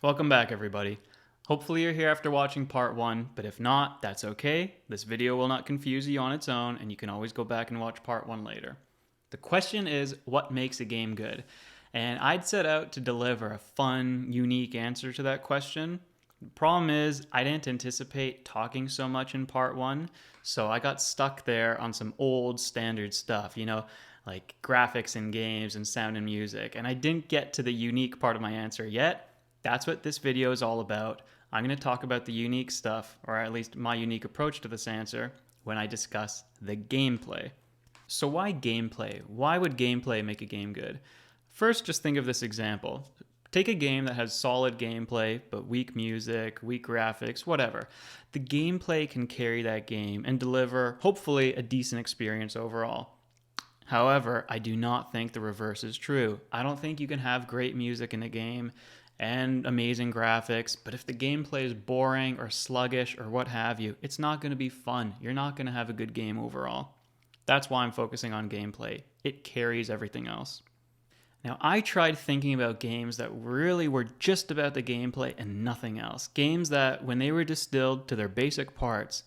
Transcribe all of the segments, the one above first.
Welcome back, everybody. Hopefully you're here after watching part 1, but if not, that's okay. This video will not confuse you on its own, and you can always go back and watch part 1 later. The question is, what makes a game good? And I'd set out to deliver a fun, unique answer to that question. The problem is, I didn't anticipate talking so much in part 1, so I got stuck there on some old standard stuff, like graphics in games and sound and music, and I didn't get to the unique part of my answer yet. That's what this video is all about. I'm going to talk about the unique stuff, or at least my unique approach to this answer, when I discuss the gameplay. So why gameplay? Why would gameplay make a game good? First, just think of this example. Take a game that has solid gameplay, but weak music, weak graphics, whatever. The gameplay can carry that game and deliver, hopefully, a decent experience overall. However, I do not think the reverse is true. I don't think you can have great music in a game and amazing graphics, but if the gameplay is boring or sluggish or what have you, it's not going to be fun. You're not going to have a good game overall. That's why I'm focusing on gameplay. It carries everything else. Now, I tried thinking about games that really were just about the gameplay and nothing else. Games that, when they were distilled to their basic parts,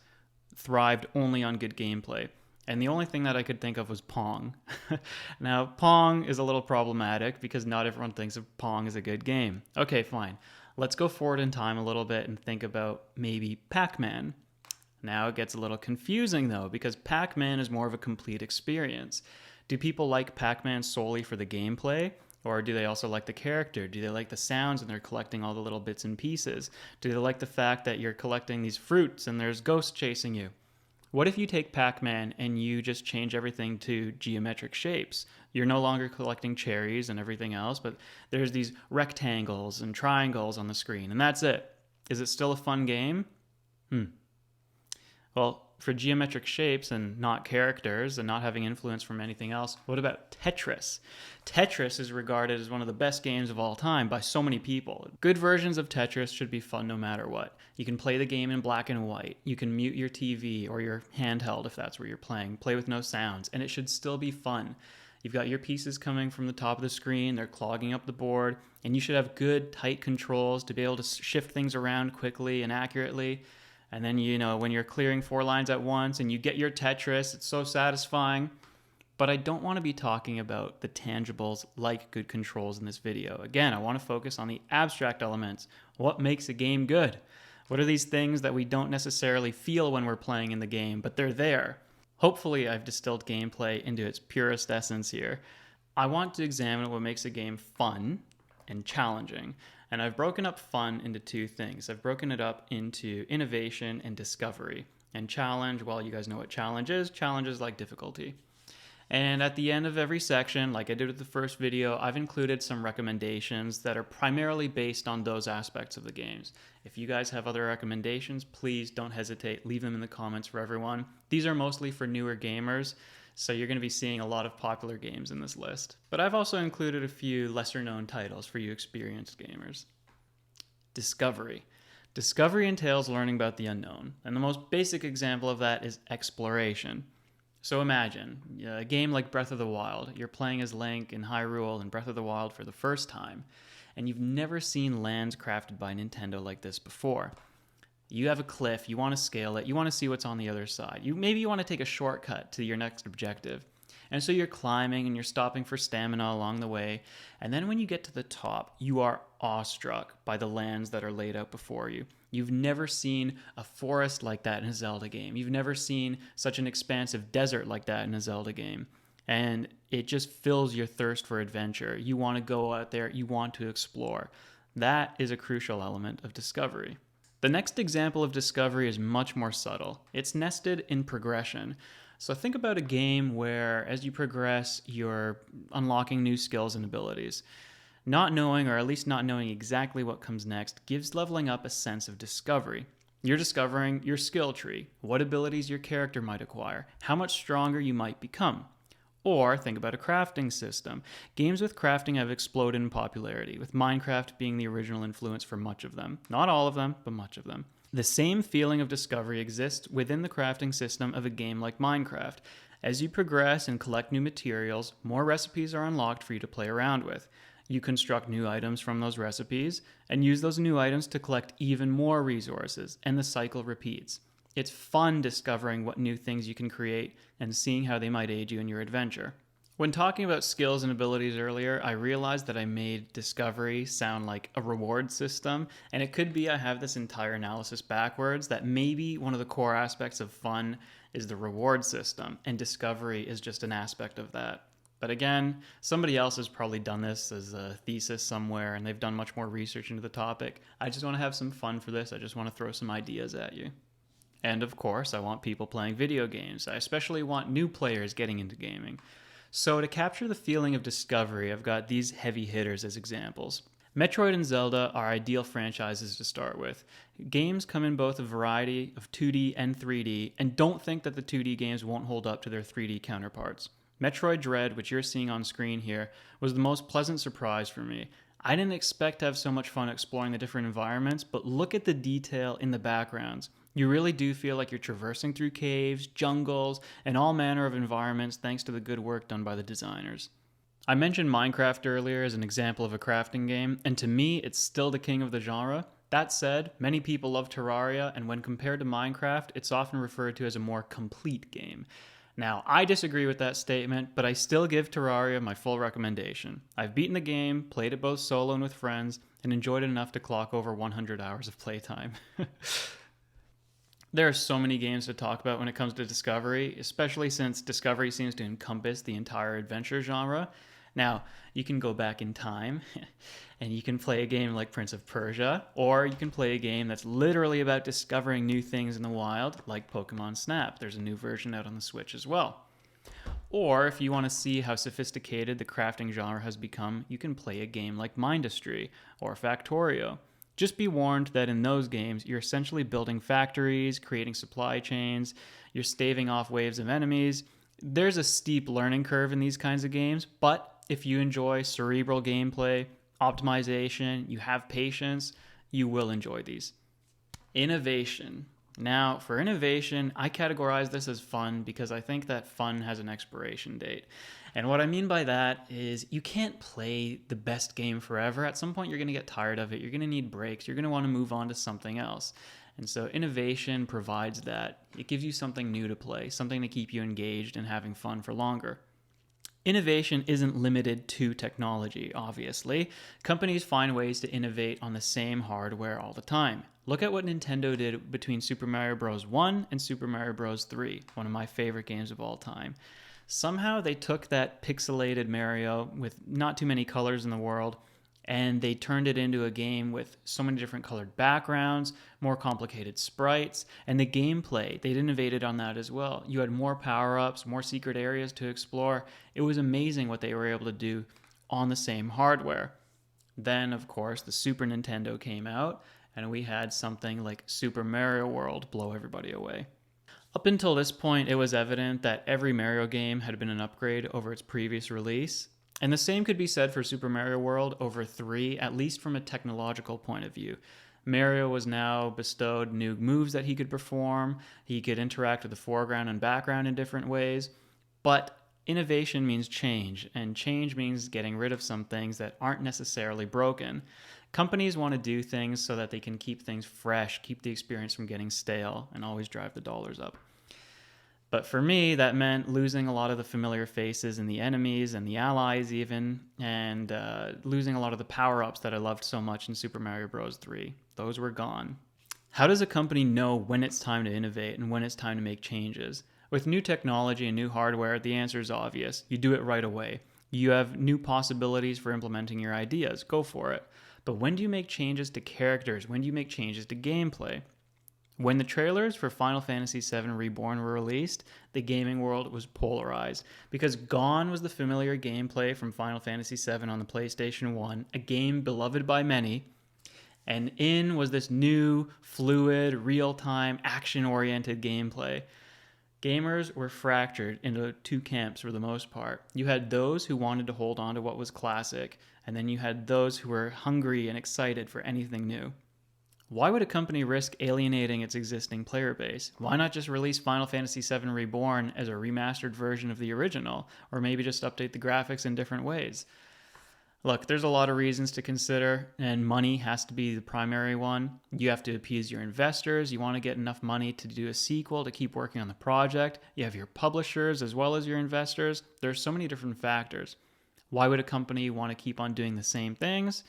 thrived only on good gameplay. And the only thing that I could think of was Pong. Now, Pong is a little problematic because not everyone thinks of Pong as a good game. Okay, fine. Let's go forward in time a little bit and think about maybe Pac-Man. Now it gets a little confusing though, because Pac-Man is more of a complete experience. Do people like Pac-Man solely for the gameplay? Or do they also like the character? Do they like the sounds and they're collecting all the little bits and pieces? Do they like the fact that you're collecting these fruits and there's ghosts chasing you? What if you take Pac-Man and you just change everything to geometric shapes? You're no longer collecting cherries and everything else, but there's these rectangles and triangles on the screen, and that's it. Is it still a fun game? Well, for geometric shapes and not characters and not having influence from anything else, what about Tetris? Tetris is regarded as one of the best games of all time by so many people. Good versions of Tetris should be fun no matter what. You can play the game in black and white. You can mute your TV or your handheld if that's where you're playing. Play with no sounds, and it should still be fun. You've got your pieces coming from the top of the screen, they're clogging up the board, and you should have good, tight controls to be able to shift things around quickly and accurately. And then, when you're clearing 4 lines at once and you get your Tetris, it's so satisfying. But I don't want to be talking about the tangibles like good controls in this video. Again, I want to focus on the abstract elements. What makes a game good? What are these things that we don't necessarily feel when we're playing in the game, but they're there? Hopefully, I've distilled gameplay into its purest essence here. I want to examine what makes a game fun and challenging. And I've broken up fun into 2 things. I've broken it up into innovation and discovery. And challenge, well, you guys know what challenge is like difficulty. And at the end of every section, like I did with the first video, I've included some recommendations that are primarily based on those aspects of the games. If you guys have other recommendations, please don't hesitate. Leave them in the comments for everyone. These are mostly for newer gamers, so you're going to be seeing a lot of popular games in this list. But I've also included a few lesser known titles for you experienced gamers. Discovery. Discovery entails learning about the unknown, and the most basic example of that is exploration. So imagine a game like Breath of the Wild. You're playing as Link in Hyrule in Breath of the Wild for the first time, and you've never seen lands crafted by Nintendo like this before. You have a cliff, you want to scale it, you want to see what's on the other side. Maybe you want to take a shortcut to your next objective. And so you're climbing and you're stopping for stamina along the way. And then when you get to the top, you are awestruck by the lands that are laid out before you. You've never seen a forest like that in a Zelda game. You've never seen such an expansive desert like that in a Zelda game. And it just fills your thirst for adventure. You want to go out there, you want to explore. That is a crucial element of discovery. The next example of discovery is much more subtle. It's nested in progression. So think about a game where as you progress, you're unlocking new skills and abilities. Not knowing, or at least not knowing exactly what comes next, gives leveling up a sense of discovery. You're discovering your skill tree, what abilities your character might acquire, how much stronger you might become. Or think about a crafting system. Games with crafting have exploded in popularity, with Minecraft being the original influence for much of them. Not all of them, but much of them. The same feeling of discovery exists within the crafting system of a game like Minecraft. As you progress and collect new materials, more recipes are unlocked for you to play around with. You construct new items from those recipes and use those new items to collect even more resources, and the cycle repeats. It's fun discovering what new things you can create and seeing how they might aid you in your adventure. When talking about skills and abilities earlier, I realized that I made discovery sound like a reward system, and it could be I have this entire analysis backwards, that maybe one of the core aspects of fun is the reward system, and discovery is just an aspect of that. But again, somebody else has probably done this as a thesis somewhere, and they've done much more research into the topic. I just want to have some fun for this. I just want to throw some ideas at you. And of course, I want people playing video games. I especially want new players getting into gaming. So to capture the feeling of discovery, I've got these heavy hitters as examples. Metroid and Zelda are ideal franchises to start with. Games come in both a variety of 2D and 3D, and don't think that the 2D games won't hold up to their 3D counterparts. Metroid Dread, which you're seeing on screen here, was the most pleasant surprise for me. I didn't expect to have so much fun exploring the different environments, but look at the detail in the backgrounds. You really do feel like you're traversing through caves, jungles, and all manner of environments thanks to the good work done by the designers. I mentioned Minecraft earlier as an example of a crafting game, and to me, it's still the king of the genre. That said, many people love Terraria, and when compared to Minecraft, it's often referred to as a more complete game. Now, I disagree with that statement, but I still give Terraria my full recommendation. I've beaten the game, played it both solo and with friends, and enjoyed it enough to clock over 100 hours of playtime. There are so many games to talk about when it comes to Discovery, especially since Discovery seems to encompass the entire adventure genre. Now, you can go back in time and you can play a game like Prince of Persia, or you can play a game that's literally about discovering new things in the wild, like Pokemon Snap. There's a new version out on the Switch as well. Or if you want to see how sophisticated the crafting genre has become, you can play a game like Mindustry or Factorio. Just be warned that in those games, you're essentially building factories, creating supply chains, you're staving off waves of enemies. There's a steep learning curve in these kinds of games, but if you enjoy cerebral gameplay, optimization, you have patience, you will enjoy these. Innovation. Now, for innovation, I categorize this as fun because I think that fun has an expiration date. And what I mean by that is you can't play the best game forever. At some point, you're going to get tired of it. You're going to need breaks. You're going to want to move on to something else. And so innovation provides that. It gives you something new to play, something to keep you engaged and having fun for longer. Innovation isn't limited to technology, obviously. Companies find ways to innovate on the same hardware all the time. Look at what Nintendo did between Super Mario Bros. 1 and Super Mario Bros. 3, one of my favorite games of all time. Somehow they took that pixelated Mario with not too many colors in the world, and they turned it into a game with so many different colored backgrounds, more complicated sprites, and the gameplay, they'd innovated on that as well. You had more power-ups, more secret areas to explore. It was amazing what they were able to do on the same hardware. Then, of course, the Super Nintendo came out, and we had something like Super Mario World blow everybody away. Up until this point, it was evident that every Mario game had been an upgrade over its previous release. And the same could be said for Super Mario World over 3, at least from a technological point of view. Mario was now bestowed new moves that he could perform. He could interact with the foreground and background in different ways. But innovation means change, and change means getting rid of some things that aren't necessarily broken. Companies want to do things so that they can keep things fresh, keep the experience from getting stale, and always drive the dollars up. But for me, that meant losing a lot of the familiar faces and the enemies and the allies even, and losing a lot of the power-ups that I loved so much in Super Mario Bros. 3. Those were gone. How does a company know when it's time to innovate and when it's time to make changes? With new technology and new hardware, the answer is obvious. You do it right away. You have new possibilities for implementing your ideas. Go for it. But when do you make changes to characters? When do you make changes to gameplay? When the trailers for Final Fantasy VII Reborn were released, the gaming world was polarized because gone was the familiar gameplay from Final Fantasy VII on the PlayStation 1, a game beloved by many, and in was this new, fluid, real-time, action-oriented gameplay. Gamers were fractured into two camps for the most part. You had those who wanted to hold on to what was classic, and then you had those who were hungry and excited for anything new. Why would a company risk alienating its existing player base? Why not just release Final Fantasy VII Reborn as a remastered version of the original, or maybe just update the graphics in different ways? Look, there's a lot of reasons to consider, and money has to be the primary one. You have to appease your investors. You want to get enough money to do a sequel, to keep working on the project. You have your publishers as well as your investors. There's so many different factors. Why would a company want to keep on doing the same things?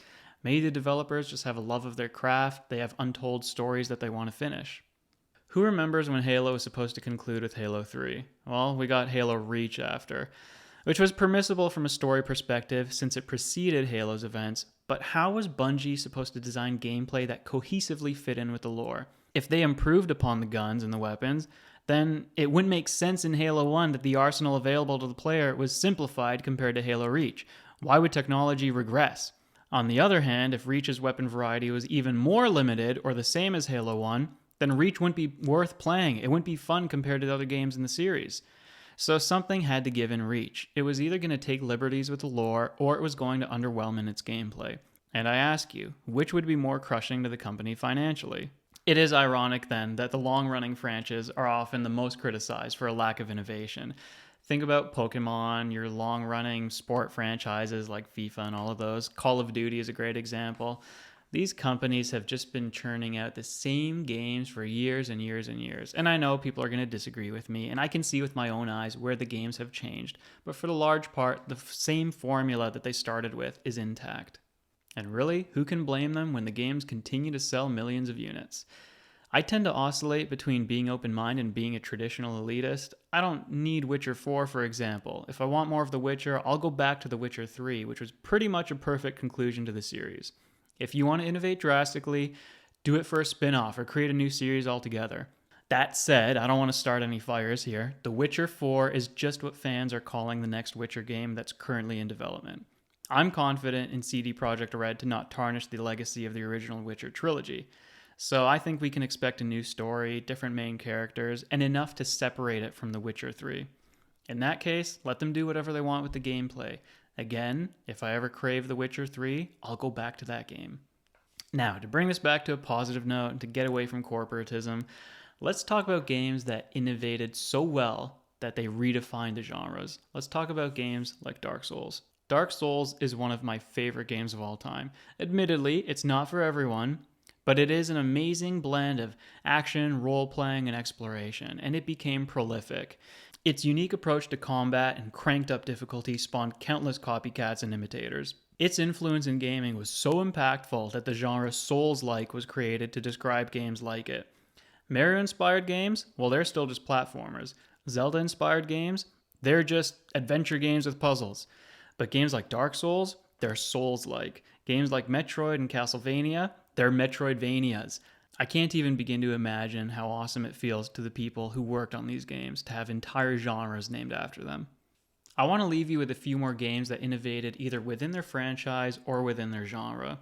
Maybe the developers just have a love of their craft. They have untold stories that they want to finish. Who remembers when Halo was supposed to conclude with Halo 3? Well, we got Halo Reach after, which was permissible from a story perspective since it preceded Halo's events, but how was Bungie supposed to design gameplay that cohesively fit in with the lore? If they improved upon the guns and the weapons, then it wouldn't make sense in Halo 1 that the arsenal available to the player was simplified compared to Halo Reach. Why would technology regress? On the other hand, if Reach's weapon variety was even more limited or the same as Halo 1, then Reach wouldn't be worth playing. It wouldn't be fun compared to the other games in the series. So something had to give in Reach. It was either going to take liberties with the lore, or it was going to underwhelm in its gameplay. And I ask you, which would be more crushing to the company financially? It is ironic, then, that the long-running franchises are often the most criticized for a lack of innovation. Think about Pokemon, your long-running sport franchises like FIFA and all of those. Call of Duty is a great example. These companies have just been churning out the same games for years and years and years. And I know people are going to disagree with me, and I can see with my own eyes where the games have changed. But for the large part, the same formula that they started with is intact. And really, who can blame them when the games continue to sell millions of units? I tend to oscillate between being open-minded and being a traditional elitist. I don't need Witcher 4, for example. If I want more of The Witcher, I'll go back to The Witcher 3, which was pretty much a perfect conclusion to the series. If you want to innovate drastically, do it for a spin-off or create a new series altogether. That said, I don't want to start any fires here. The Witcher 4 is just what fans are calling the next Witcher game that's currently in development. I'm confident in CD Projekt Red to not tarnish the legacy of the original Witcher trilogy. So I think we can expect a new story, different main characters, and enough to separate it from The Witcher 3. In that case, let them do whatever they want with the gameplay. Again, if I ever crave The Witcher 3, I'll go back to that game. Now, to bring this back to a positive note and to get away from corporatism, let's talk about games that innovated so well that they redefined the genres. Let's talk about games like Dark Souls. Dark Souls is one of my favorite games of all time. Admittedly, it's not for everyone, but it is an amazing blend of action, role-playing, and exploration, and it became prolific. Its unique approach to combat and cranked up difficulty spawned countless copycats and imitators. Its influence in gaming was so impactful that the genre Souls-like was created to describe games like it. Mario-inspired games? Well, they're still just platformers. Zelda-inspired games? They're just adventure games with puzzles. But games like Dark Souls? They're Souls-like. Games like Metroid and Castlevania? They're Metroidvanias. I can't even begin to imagine how awesome it feels to the people who worked on these games to have entire genres named after them. I want to leave you with a few more games that innovated either within their franchise or within their genre.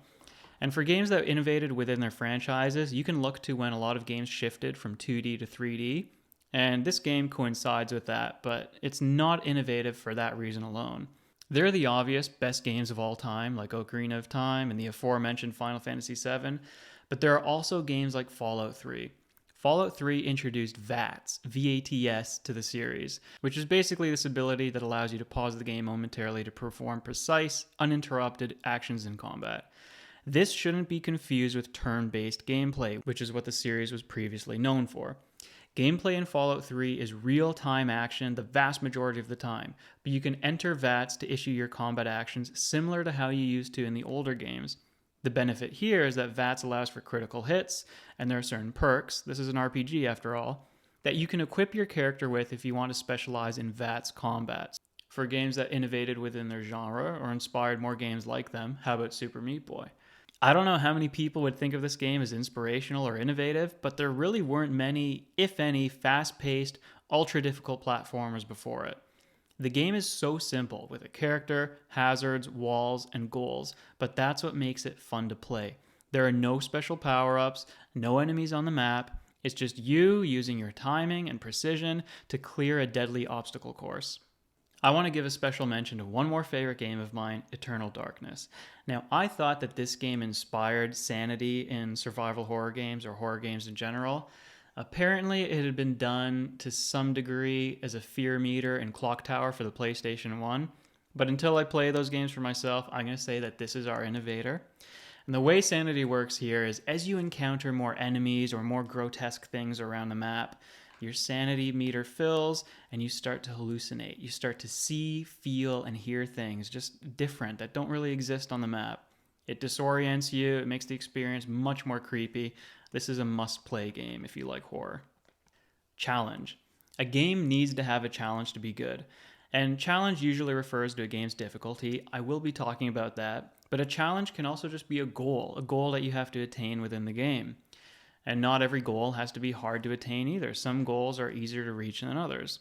And for games that innovated within their franchises, you can look to when a lot of games shifted from 2D to 3D, and this game coincides with that, but it's not innovative for that reason alone. There are the obvious best games of all time, like Ocarina of Time and the aforementioned Final Fantasy VII, but there are also games like Fallout 3. Fallout 3 introduced VATS, V-A-T-S, to the series, which is basically this ability that allows you to pause the game momentarily to perform precise, uninterrupted actions in combat. This shouldn't be confused with turn-based gameplay, which is what the series was previously known for. Gameplay in Fallout 3 is real-time action the vast majority of the time, but you can enter VATS to issue your combat actions similar to how you used to in the older games. The benefit here is that VATS allows for critical hits, and there are certain perks, this is an RPG after all, that you can equip your character with if you want to specialize in VATS combats. For games that innovated within their genre or inspired more games like them, how about Super Meat Boy? I don't know how many people would think of this game as inspirational or innovative, but there really weren't many, if any, fast-paced, ultra-difficult platformers before it. The game is so simple, with a character, hazards, walls, and goals, but that's what makes it fun to play. There are no special power-ups, no enemies on the map, it's just you using your timing and precision to clear a deadly obstacle course. I want to give a special mention to one more favorite game of mine, Eternal Darkness. Now, I thought that this game inspired sanity in survival horror games or horror games in general. Apparently, it had been done to some degree as a fear meter in Clock Tower for the PlayStation 1, But until I play those games for myself, I'm going to say that this is our innovator. And the way sanity works here is as you encounter more enemies or more grotesque things around the map, your sanity meter fills and you start to hallucinate. You start to see, feel, and hear things just different that don't really exist on the map. It disorients you, it makes the experience much more creepy. This is a must-play game if you like horror. Challenge. A game needs to have a challenge to be good. And challenge usually refers to a game's difficulty. I will be talking about that. But a challenge can also just be a goal that you have to attain within the game. And not every goal has to be hard to attain either. Some goals are easier to reach than others.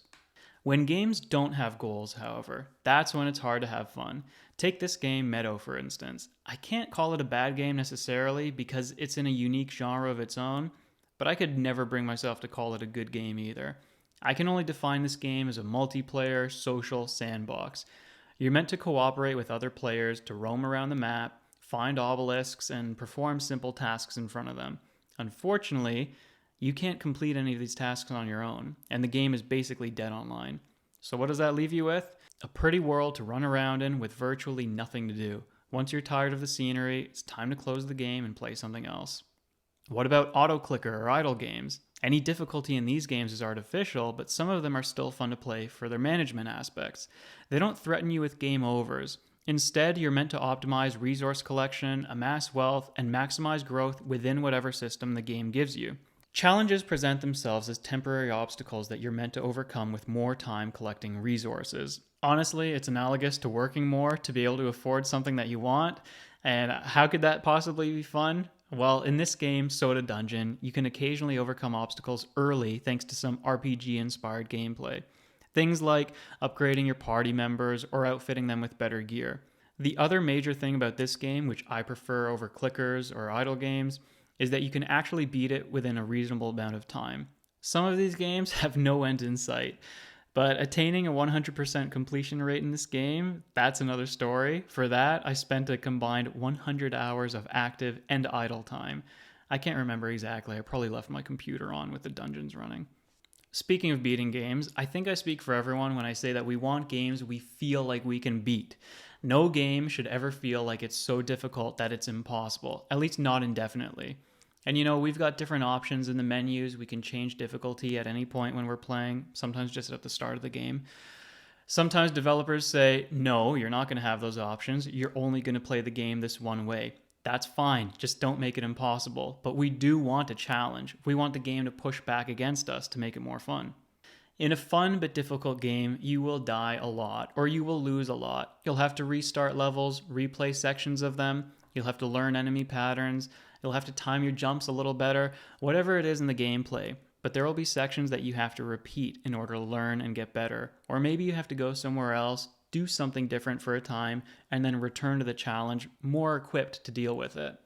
When games don't have goals, however, that's when it's hard to have fun. Take this game, Meadow, for instance. I can't call it a bad game necessarily because it's in a unique genre of its own, but I could never bring myself to call it a good game either. I can only define this game as a multiplayer, social sandbox. You're meant to cooperate with other players to roam around the map, find obelisks, and perform simple tasks in front of them. Unfortunately, you can't complete any of these tasks on your own, and the game is basically dead online. So what does that leave you with? A pretty world to run around in with virtually nothing to do. Once you're tired of the scenery, it's time to close the game and play something else. What about auto-clicker or idle games? Any difficulty in these games is artificial, but some of them are still fun to play for their management aspects. They don't threaten you with game overs. Instead, you're meant to optimize resource collection, amass wealth, and maximize growth within whatever system the game gives you. Challenges present themselves as temporary obstacles that you're meant to overcome with more time collecting resources. Honestly, it's analogous to working more to be able to afford something that you want. And how could that possibly be fun? Well, in this game, Soda Dungeon, you can occasionally overcome obstacles early thanks to some RPG-inspired gameplay. Things like upgrading your party members or outfitting them with better gear. The other major thing about this game, which I prefer over clickers or idle games, is that you can actually beat it within a reasonable amount of time. Some of these games have no end in sight, but attaining a 100% completion rate in this game, that's another story. For that, I spent a combined 100 hours of active and idle time. I can't remember exactly, I probably left my computer on with the dungeons running. Speaking of beating games, I think I speak for everyone when I say that we want games we feel like we can beat. No game should ever feel like it's so difficult that it's impossible, at least not indefinitely. And we've got different options in the menus. We can change difficulty at any point when we're playing, sometimes just at the start of the game. Sometimes developers say, no, you're not going to have those options. You're only going to play the game this one way. That's fine. Just don't make it impossible. But we do want a challenge. We want the game to push back against us to make it more fun. In a fun but difficult game, you will die a lot, or you will lose a lot. You'll have to restart levels, replay sections of them. You'll have to learn enemy patterns. You'll have to time your jumps a little better, whatever it is in the gameplay. But there will be sections that you have to repeat in order to learn and get better. Or maybe you have to go somewhere else, do something different for a time, and then return to the challenge more equipped to deal with it.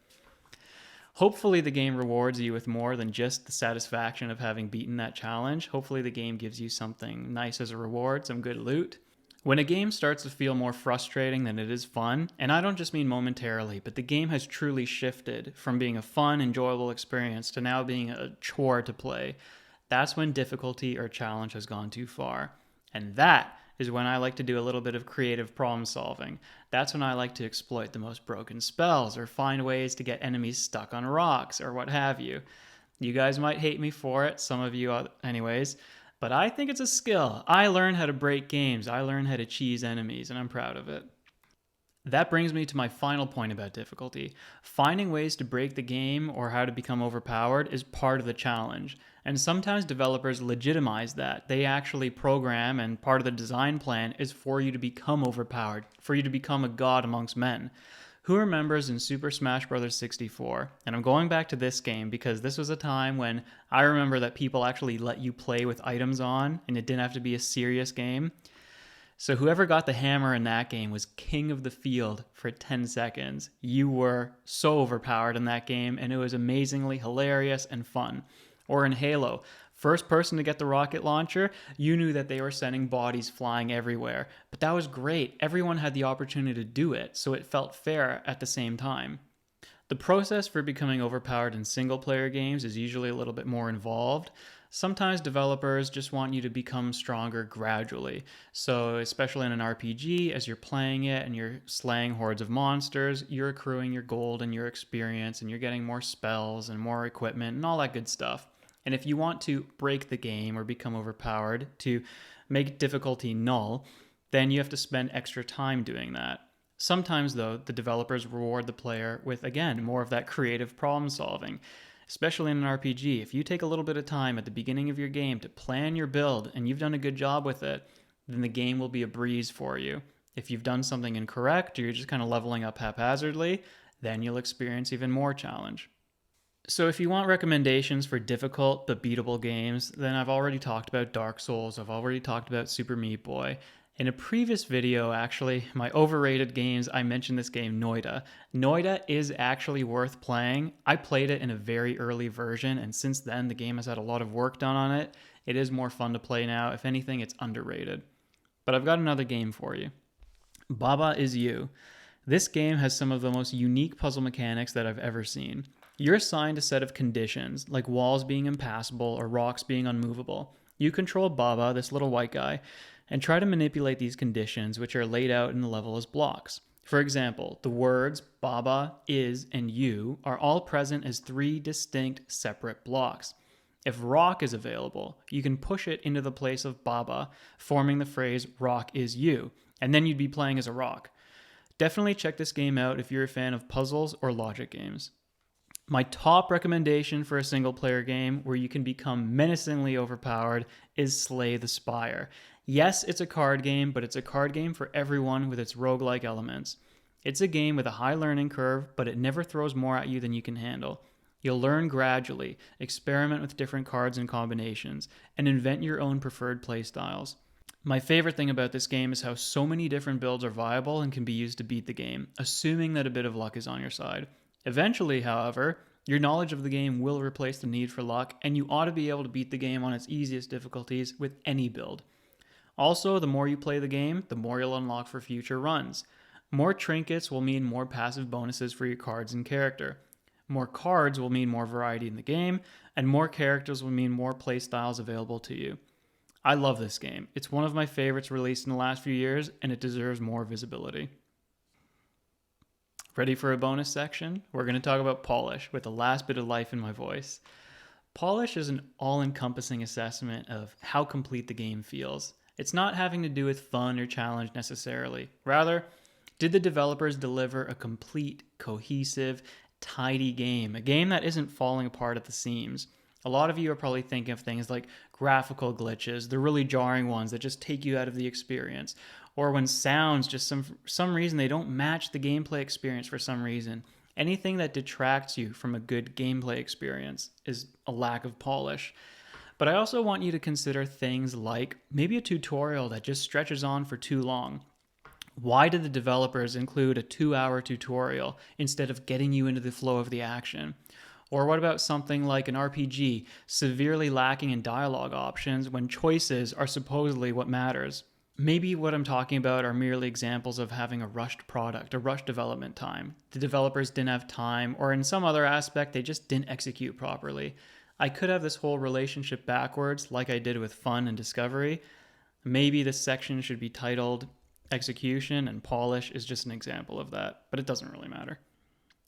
Hopefully the game rewards you with more than just the satisfaction of having beaten that challenge. Hopefully the game gives you something nice as a reward, some good loot. When a game starts to feel more frustrating than it is fun, and I don't just mean momentarily, but the game has truly shifted from being a fun, enjoyable experience to now being a chore to play, that's when difficulty or challenge has gone too far. And that is when I like to do a little bit of creative problem solving. That's when I like to exploit the most broken spells or find ways to get enemies stuck on rocks or what have you. You guys might hate me for it, some of you anyways, but I think it's a skill. I learned how to break games. I learned how to cheese enemies, and I'm proud of it. That brings me to my final point about difficulty. Finding ways to break the game or how to become overpowered is part of the challenge. And sometimes developers legitimize that. They actually program, and part of the design plan is for you to become overpowered, for you to become a god amongst men. Who remembers in Super Smash Bros. 64? And I'm going back to this game because this was a time when I remember that people actually let you play with items on, and it didn't have to be a serious game. So whoever got the hammer in that game was king of the field for 10 seconds. You were so overpowered in that game, and it was amazingly hilarious and fun. Or in Halo, first person to get the rocket launcher, you knew that they were sending bodies flying everywhere. But that was great. Everyone had the opportunity to do it, so it felt fair at the same time. The process for becoming overpowered in single-player games is usually a little bit more involved. Sometimes developers just want you to become stronger gradually. So, especially in an RPG, as you're playing it and you're slaying hordes of monsters, you're accruing your gold and your experience, and you're getting more spells and more equipment and all that good stuff. And if you want to break the game or become overpowered to make difficulty null, then you have to spend extra time doing that. Sometimes, though, the developers reward the player with, again, more of that creative problem solving. Especially in an RPG, if you take a little bit of time at the beginning of your game to plan your build and you've done a good job with it, then the game will be a breeze for you. If you've done something incorrect or you're just kind of leveling up haphazardly, then you'll experience even more challenge. So if you want recommendations for difficult but beatable games, then I've already talked about Dark Souls, I've already talked about Super Meat Boy. In a previous video, actually, my overrated games, I mentioned this game, Noida. Noida is actually worth playing. I played it in a very early version, and since then, the game has had a lot of work done on it. It is more fun to play now. If anything, it's underrated. But I've got another game for you. Baba Is You. This game has some of the most unique puzzle mechanics that I've ever seen. You're assigned a set of conditions, like walls being impassable or rocks being unmovable. You control Baba, this little white guy, and try to manipulate these conditions, which are laid out in the level as blocks. For example, the words Baba, Is, and You are all present as 3 distinct separate blocks. If rock is available, you can push it into the place of Baba, forming the phrase rock is you, and then you'd be playing as a rock. Definitely check this game out if you're a fan of puzzles or logic games. My top recommendation for a single player game where you can become menacingly overpowered is Slay the Spire. Yes, it's a card game, but it's a card game for everyone with its roguelike elements. It's a game with a high learning curve, but it never throws more at you than you can handle. You'll learn gradually, experiment with different cards and combinations, and invent your own preferred playstyles. My favorite thing about this game is how so many different builds are viable and can be used to beat the game, assuming that a bit of luck is on your side. Eventually, however, your knowledge of the game will replace the need for luck, and you ought to be able to beat the game on its easiest difficulties with any build. Also, the more you play the game, the more you'll unlock for future runs. More trinkets will mean more passive bonuses for your cards and character. More cards will mean more variety in the game, and more characters will mean more playstyles available to you. I love this game. It's one of my favorites released in the last few years, and it deserves more visibility. Ready for a bonus section? We're going to talk about Polish with the last bit of life in my voice. Polish is an all-encompassing assessment of how complete the game feels. It's not having to do with fun or challenge necessarily. Rather, did the developers deliver a complete, cohesive, tidy game? A game that isn't falling apart at the seams. A lot of you are probably thinking of things like graphical glitches, the really jarring ones that just take you out of the experience, or when sounds just some reason they don't match the gameplay experience for some reason. Anything that detracts you from a good gameplay experience is a lack of polish. But I also want you to consider things like maybe a tutorial that just stretches on for too long. Why did the developers include a 2-hour tutorial instead of getting you into the flow of the action? Or what about something like an RPG severely lacking in dialogue options when choices are supposedly what matters? Maybe what I'm talking about are merely examples of having a rushed product, a rushed development time. The developers didn't have time, or in some other aspect, they just didn't execute properly. I could have this whole relationship backwards, like I did with fun and discovery. Maybe this section should be titled Execution, and Polish is just an example of that, but it doesn't really matter.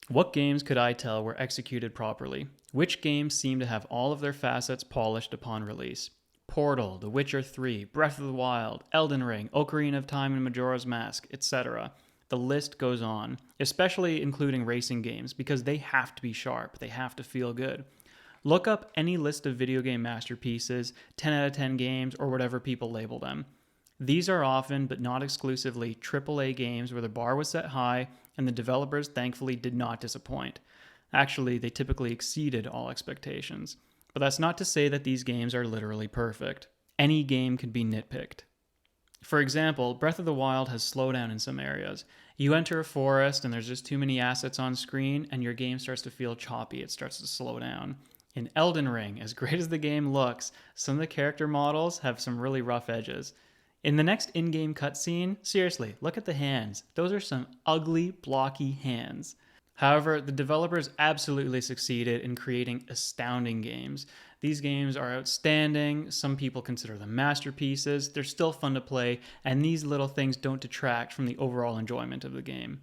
What games could I tell were executed properly? Which games seem to have all of their facets polished upon release? Portal, The Witcher 3, Breath of the Wild, Elden Ring, Ocarina of Time and Majora's Mask, etc. The list goes on, especially including racing games, because they have to be sharp, they have to feel good. Look up any list of video game masterpieces, 10 out of 10 games, or whatever people label them. These are often, but not exclusively, AAA games where the bar was set high and the developers thankfully did not disappoint. Actually, they typically exceeded all expectations. But that's not to say that these games are literally perfect. Any game can be nitpicked. For example, Breath of the Wild has slowdown in some areas. You enter a forest and there's just too many assets on screen and your game starts to feel choppy, it starts to slow down. In Elden Ring, as great as the game looks, some of the character models have some really rough edges. In the next in-game cutscene, seriously, look at the hands. Those are some ugly, blocky hands. However, the developers absolutely succeeded in creating astounding games. These games are outstanding, some people consider them masterpieces, they're still fun to play, and these little things don't detract from the overall enjoyment of the game.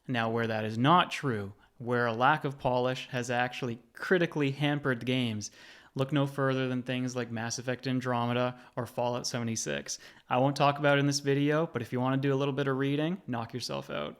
Now, where that is not true, where a lack of polish has actually critically hampered games, look no further than things like Mass Effect Andromeda or Fallout 76. I won't talk about it in this video, but if you want to do a little bit of reading, knock yourself out.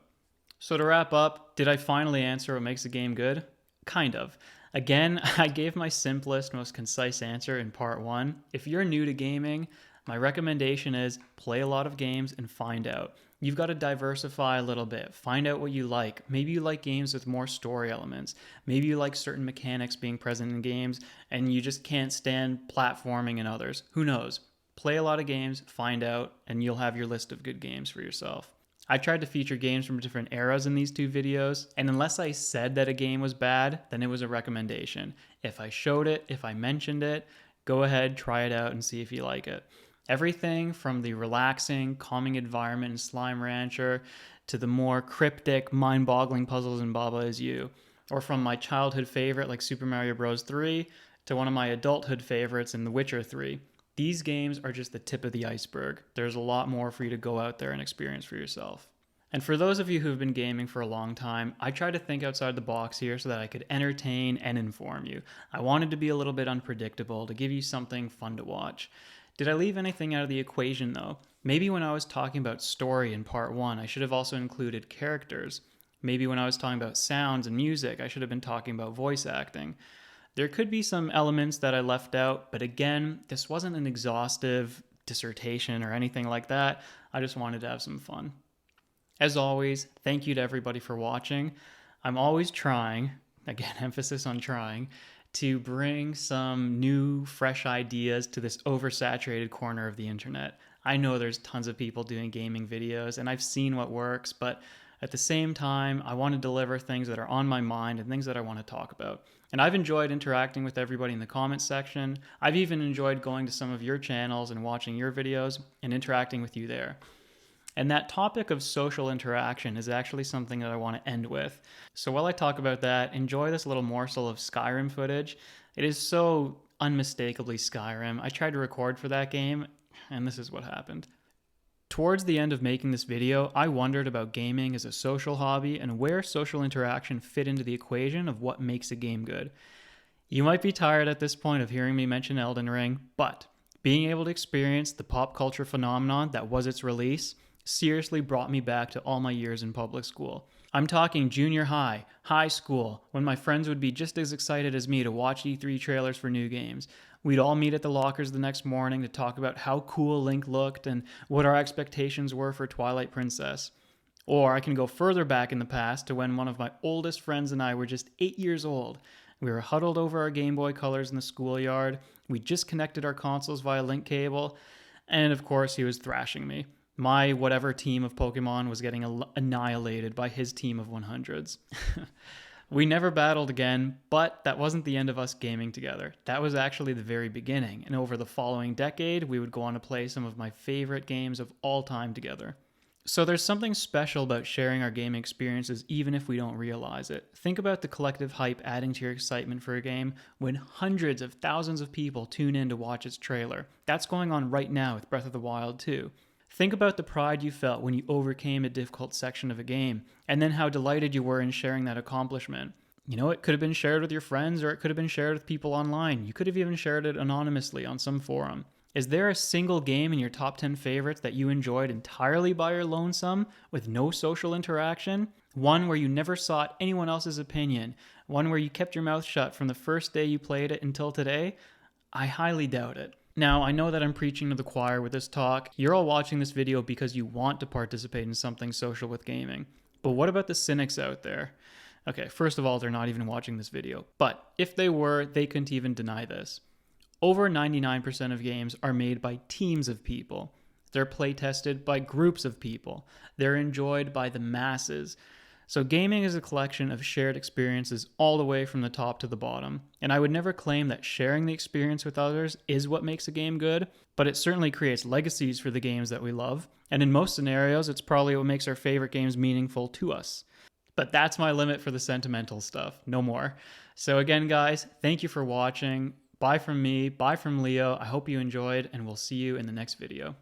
So to wrap up, did I finally answer what makes a game good? Kind of. Again, I gave my simplest, most concise answer in part 1. If you're new to gaming, my recommendation is play a lot of games and find out. You've got to diversify a little bit. Find out what you like. Maybe you like games with more story elements. Maybe you like certain mechanics being present in games and you just can't stand platforming in others. Who knows? Play a lot of games, find out, and you'll have your list of good games for yourself. I tried to feature games from different eras in these 2 videos, and unless I said that a game was bad, then it was a recommendation. If I showed it, if I mentioned it, go ahead, try it out, and see if you like it. Everything from the relaxing, calming environment in Slime Rancher to the more cryptic, mind-boggling puzzles in Baba Is You, or from my childhood favorite like Super Mario Bros. 3 to one of my adulthood favorites in The Witcher 3. These games are just the tip of the iceberg. There's a lot more for you to go out there and experience for yourself. And for those of you who have been gaming for a long time, I try to think outside the box here so that I could entertain and inform you. I wanted to be a little bit unpredictable, to give you something fun to watch. Did I leave anything out of the equation though? Maybe when I was talking about story in part 1, I should have also included characters. Maybe when I was talking about sounds and music, I should have been talking about voice acting. There could be some elements that I left out, but again, this wasn't an exhaustive dissertation or anything like that. I just wanted to have some fun. As always, thank you to everybody for watching. I'm always trying, again, emphasis on trying, to bring some new, fresh ideas to this oversaturated corner of the internet. I know there's tons of people doing gaming videos, and I've seen what works, but at the same time, I want to deliver things that are on my mind and things that I want to talk about. And I've enjoyed interacting with everybody in the comments section. I've even enjoyed going to some of your channels and watching your videos and interacting with you there. And that topic of social interaction is actually something that I want to end with. So while I talk about that, enjoy this little morsel of Skyrim footage. It is so unmistakably Skyrim. I tried to record for that game, and this is what happened. Towards the end of making this video, I wondered about gaming as a social hobby and where social interaction fit into the equation of what makes a game good. You might be tired at this point of hearing me mention Elden Ring, but being able to experience the pop culture phenomenon that was its release seriously brought me back to all my years in public school. I'm talking junior high, high school, when my friends would be just as excited as me to watch E3 trailers for new games. We'd all meet at the lockers the next morning to talk about how cool Link looked and what our expectations were for Twilight Princess. Or I can go further back in the past to when one of my oldest friends and I were just 8 years old. We were huddled over our Game Boy Colors in the schoolyard. We just connected our consoles via link cable. And of course, he was thrashing me. My whatever team of Pokemon was getting annihilated by his team of 100s. We never battled again, but that wasn't the end of us gaming together. That was actually the very beginning, and over the following decade, we would go on to play some of my favorite games of all time together. So there's something special about sharing our gaming experiences even if we don't realize it. Think about the collective hype adding to your excitement for a game when hundreds of thousands of people tune in to watch its trailer. That's going on right now with Breath of the Wild 2. Think about the pride you felt when you overcame a difficult section of a game, and then how delighted you were in sharing that accomplishment. You know, it could have been shared with your friends, or it could have been shared with people online. You could have even shared it anonymously on some forum. Is there a single game in your top 10 favorites that you enjoyed entirely by your lonesome, with no social interaction? One where you never sought anyone else's opinion? One where you kept your mouth shut from the first day you played it until today? I highly doubt it. Now, I know that I'm preaching to the choir with this talk. You're all watching this video because you want to participate in something social with gaming. But what about the cynics out there? Okay, first of all, they're not even watching this video. But if they were, they couldn't even deny this. Over 99% of games are made by teams of people. They're play tested by groups of people. They're enjoyed by the masses. So gaming is a collection of shared experiences all the way from the top to the bottom. And I would never claim that sharing the experience with others is what makes a game good, but it certainly creates legacies for the games that we love. And in most scenarios, it's probably what makes our favorite games meaningful to us. But that's my limit for the sentimental stuff. No more. So again, guys, thank you for watching. Bye from me. Bye from Leo. I hope you enjoyed, and we'll see you in the next video.